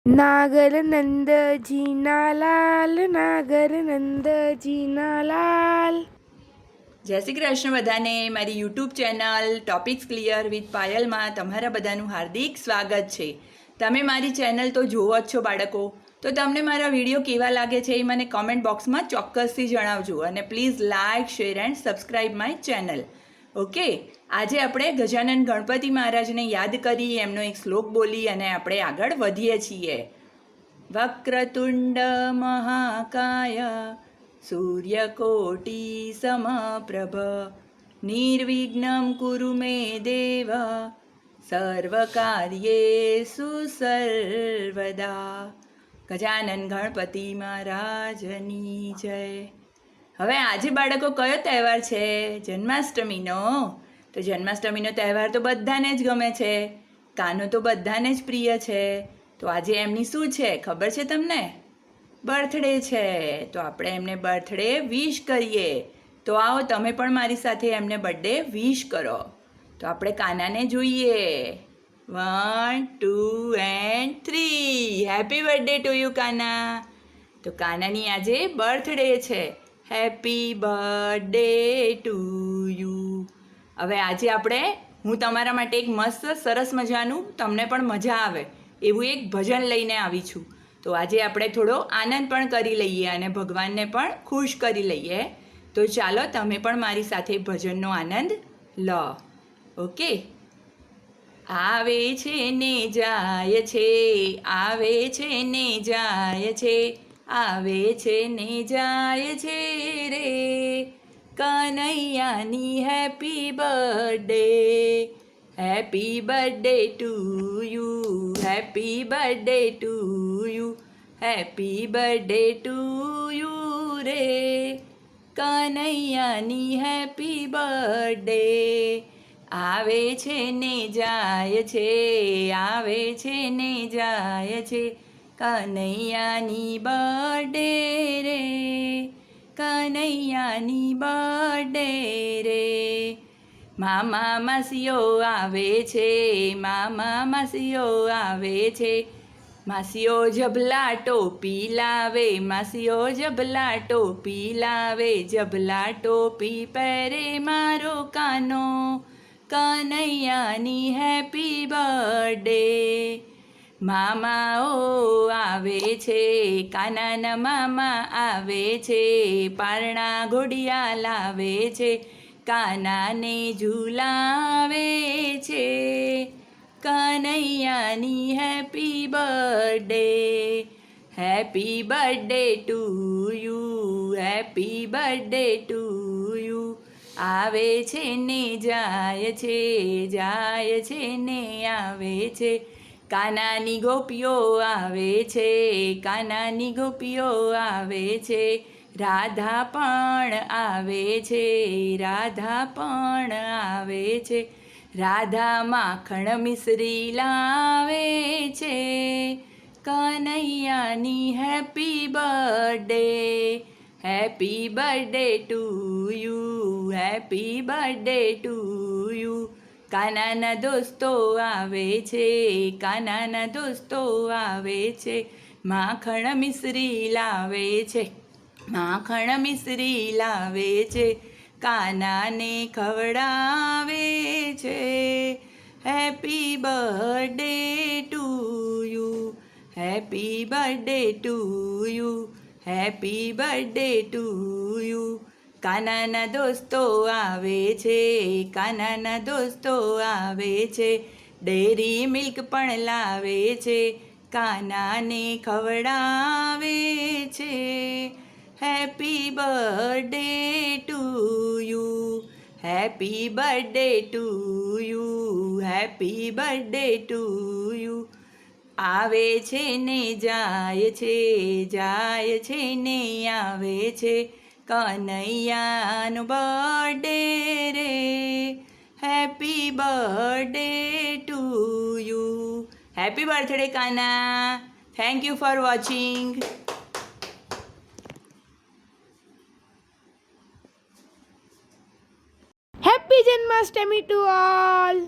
નાગર નંદજીના લાલ, નાગર નંદજીના લાલ. જય શ્રી કૃષ્ણ બધાને. મારી YouTube channel topics clear with પાયલમાં તમારા બધાનું હાર્દિક સ્વાગત છે. તમે મારી ચેનલ તો જુઓ જ છો બાળકો, તો તમને મારા વિડીયો કેવા લાગે છે એ મને કોમેન્ટ બોક્સમાં ચોક્કસથી જણાવજો. અને please like, share and subscribe my channel. Okay, આજે આપણે ગજાનન ગણપતિ મહારાજને યાદ કરી, એમનો એક શ્લોક બોલી અને આપણે આગળ વધીએ છીએ. વક્રતુંડ મહાકાય સૂર્યકોટિ સમપ્રભ નિર્વિઘ્નમ કુરુ મે દેવ સર્વકાર્યેષુ સર્વદા. ગજાનન ગણપતિ મહારાજની જય. હવે આજે બાળકો કયો તહેવાર છે? જન્માષ્ટમીનો. તો જન્માષ્ટમીનો તહેવાર તો બધાને જ ગમે છે. કાનો તો બધાને જ પ્રિય છે. તો આજે એમની શું છે ખબર છે તમને? બર્થડે છે. તો આપણે એમને બર્થડે વિશ કરીએ. તો આવો તમે પણ મારી સાથે એમને બર્થડે વિશ કરો. તો આપણે કાનાને જોઈએ. 1 2 and 3. Happy birthday to you Kana. તો કાનાની આજે બર્થડે છે. Happy birthday to you. હવે આજે હું તમારા માટે એક મસ્ત સરસ મજાનું, તમને પણ મજા આવે એવું એક ભજન લઈને આવી છું. તો આજે આપણે થોડો આનંદ પણ કરી લઈએ અને ભગવાનને પણ ખુશ કરી લઈએ. તો ચાલો તમે પણ મારી સાથે ભજનનો આનંદ લો. ઓકે. આવે છે ને જાય છે, આવે છે ને જાય છે, આવે છે ને જાય છે રે કનૈયાની happy birthday. Happy birthday to you, happy birthday to you, happy birthday to you રે કનૈયાની હેપી બર્થડે. આવે છે ને જાય છે, આવે છે ને જાય છે કનૈયાની બર્થડે રે, કનૈયાની બર્થડે રે. મામા માસીઓ આવે છે, મામા માસીઓ આવે છે, માસીઓ જભલા ટોપી લાવે, માસીઓ જભલા ટોપી લાવે, જભલા ટોપી પહેરે મારો કાનો કનૈયાની હેપી બર્થડે. મામાઓ આવે છે, કાનાના મામા આવે છે, પારણા ઘોડિયા લાવે છે, કાનાને ઝુલાવે છે કનૈયાની happy birthday. Happy birthday to you, happy birthday to you. આવે છે ને જાય છે, જાય છે ને આવે છે, કાનાની ગોપીઓ આવે છે, કાનાની ગોપીઓ આવે છે, રાધા પણ આવે છે, રાધા પણ આવે છે, રાધા માખણ મિશ્રી લાવે છે કનૈયાની happy birthday. Happy birthday to you, happy birthday to you. કાનાના દોસ્તો આવે છે, કાનાના દોસ્તો આવે છે, માખણ મિશ્રી લાવે છે, માખણ મિશ્રી લાવે છે, કાનાને ખવડાવે છે. Happy birthday to you, happy birthday to you, happy birthday to you. કાનાના દોસ્તો આવે છે, કાનાના દોસ્તો આવે છે, ડેરી મિલ્ક પણ લાવે છે, કાનાને ખવડાવે છે. Happy birthday to you, happy birthday to you, happy birthday to you. આવે છે ને જાય છે, જાય છે ને આવે છે કનૈયાનો બર્થડે રે. Happy birthday to you. Happy birthday Kana. Thank you for watching. Happy Janmashtami to all.